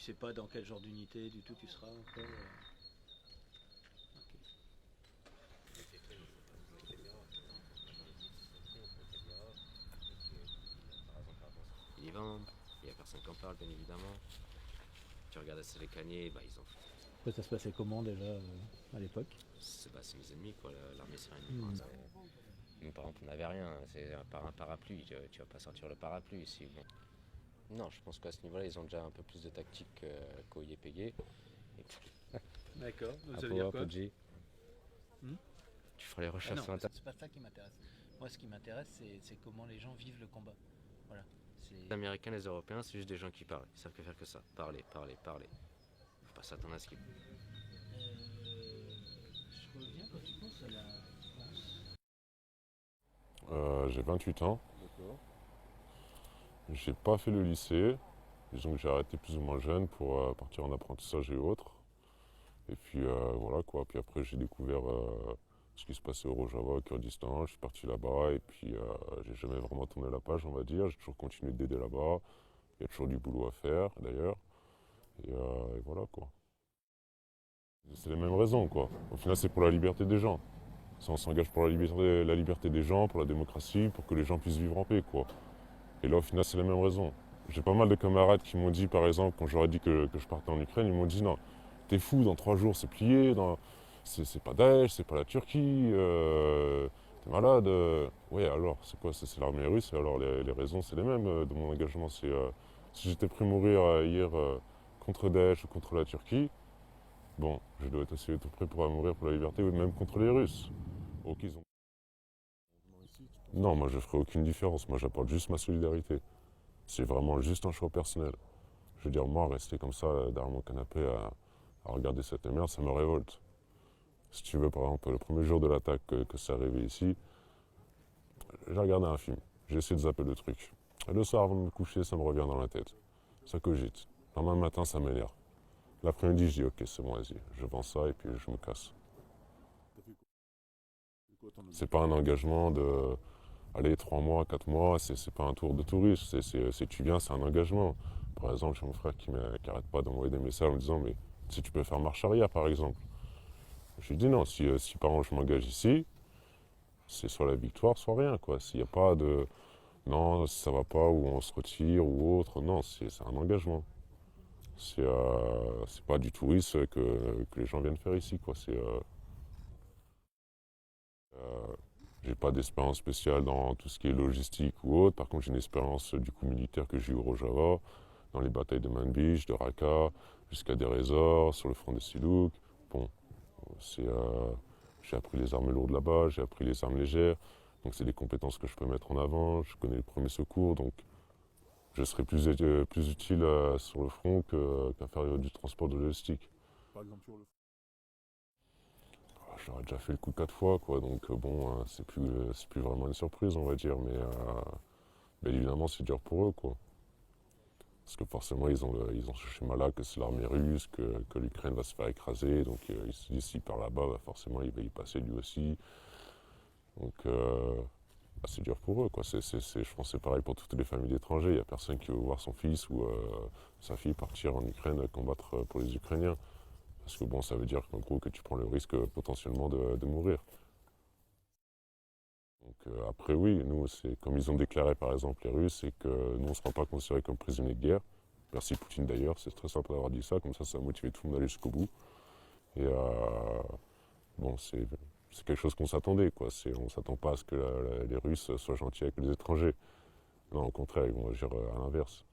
sais pas dans quel genre d'unité du tout tu seras encore. Ok. Ils y vendent, il n'y a personne qui en parle, bien évidemment. Tu regardes assez les caniers, bah, ils ont. Ça se passait comment déjà à l'époque? C'est mes ennemis, quoi, l'armée syrienne. Hmm. Nous, par exemple, on n'avait rien. C'est par un parapluie. Tu vas pas sortir le parapluie ici. Bon. Non, je pense qu'à ce niveau-là, ils ont déjà un peu plus de tactique qu'au YPG. Et puis, D'accord, donc un ça veut dire power quoi? PG, Hmm. tu feras les Ah recherches non, sur Internet. c'est pas ça qui m'intéresse. Moi, ce qui m'intéresse, c'est comment les gens vivent le combat. Voilà. Les C'est. Américains, les Européens, c'est juste des gens qui parlent. Ils savent que faire que ça. Parler, parler, parler. Faut pas s'attendre à ce qu'ils. Je reviens quand tu penses à la France. J'ai 28 ans. D'accord. J'ai pas fait le lycée. Disons que j'ai arrêté plus ou moins jeune pour partir en apprentissage et autres. Et puis voilà quoi. Puis après j'ai découvert ce qui se passait au Rojava, au Kurdistan. Je suis parti là-bas et puis j'ai jamais vraiment tourné la page, on va dire. J'ai toujours continué d'aider là-bas. Il y a toujours du boulot à faire d'ailleurs. Et voilà quoi. C'est les mêmes raisons quoi. Au final c'est pour la liberté des gens. Ça, on s'engage pour la liberté des gens, pour la démocratie, pour que les gens puissent vivre en paix quoi. Et là, au final, c'est les mêmes raisons. J'ai pas mal de camarades qui m'ont dit, par exemple, quand j'aurais dit que je partais en Ukraine, ils m'ont dit non, t'es fou, dans 3 jours c'est plié, c'est pas Daesh, c'est pas la Turquie, t'es malade. Oui, alors, c'est quoi? C'est l'armée russe, et alors les raisons, c'est les mêmes de mon engagement. C'est si j'étais prêt à mourir hier contre Daesh ou contre la Turquie, bon, je dois être aussi tout prêt pour mourir pour la liberté, ou même contre les Russes. Ok, non, moi je ferai aucune différence, moi j'apporte juste ma solidarité. C'est vraiment juste un choix personnel. Je veux dire, moi, rester comme ça derrière mon canapé à regarder cette merde, ça me révolte. Si tu veux, par exemple, le premier jour de l'attaque que c'est arrivé ici, j'ai regardé un film. J'ai essayé de zapper le truc. Et le soir, avant de me coucher, ça me revient dans la tête. Ça cogite. Le lendemain matin, ça m'énerve. L'après-midi, je dis, ok, c'est bon, vas-y. Je vends ça et puis je me casse. C'est pas un engagement de, allez, 3 mois, 4 mois, c'est pas un tour de touriste. C'est tu viens, c'est un engagement. Par exemple, j'ai mon frère qui arrête pas d'envoyer des messages en me disant, mais si tu peux faire marche arrière, par exemple. Je lui dis non, si par exemple je m'engage ici, c'est soit la victoire, soit rien, quoi. S'il n'y a pas de non, ça va pas, ou on se retire, ou autre, non, c'est un engagement. C'est pas du tourisme que les gens viennent faire ici, quoi. Euh, j'ai pas d'expérience spéciale dans tout ce qui est logistique ou autre. Par contre, j'ai une expérience du coup militaire que j'ai eu au Rojava, dans les batailles de Manbij, de Raqqa, jusqu'à des Résorts, sur le front de Silouk. Bon, c'est, j'ai appris les armes lourdes là-bas, j'ai appris les armes légères. Donc c'est des compétences que je peux mettre en avant. Je connais les premiers secours, donc je serai plus utile sur le front qu'à faire du transport de logistique. J'aurais déjà fait le coup 4 fois, quoi. Donc bon, c'est plus vraiment une surprise, on va dire. Mais bien évidemment, c'est dur pour eux, quoi. Parce que forcément, ils ont ce schéma-là que c'est l'armée russe, que l'Ukraine va se faire écraser. Donc ils se disent, s'il part là-bas, bah, forcément, il va y passer lui aussi. Donc bah, c'est dur pour eux, quoi. Je pense que c'est pareil pour toutes les familles d'étrangers. Il n'y a personne qui veut voir son fils ou sa fille partir en Ukraine combattre pour les Ukrainiens. Parce que bon, ça veut dire qu'en gros, que tu prends le risque potentiellement de mourir. Donc après, oui, nous, c'est comme ils ont déclaré par exemple les Russes, c'est que nous, on ne sera pas considérés comme prisonniers de guerre. Merci Poutine d'ailleurs, c'est très simple d'avoir dit ça, comme ça a motivé tout le monde à aller jusqu'au bout. Et bon, c'est quelque chose qu'on s'attendait, quoi. On ne s'attend pas à ce que les Russes soient gentils avec les étrangers. Non, au contraire, ils vont agir à l'inverse.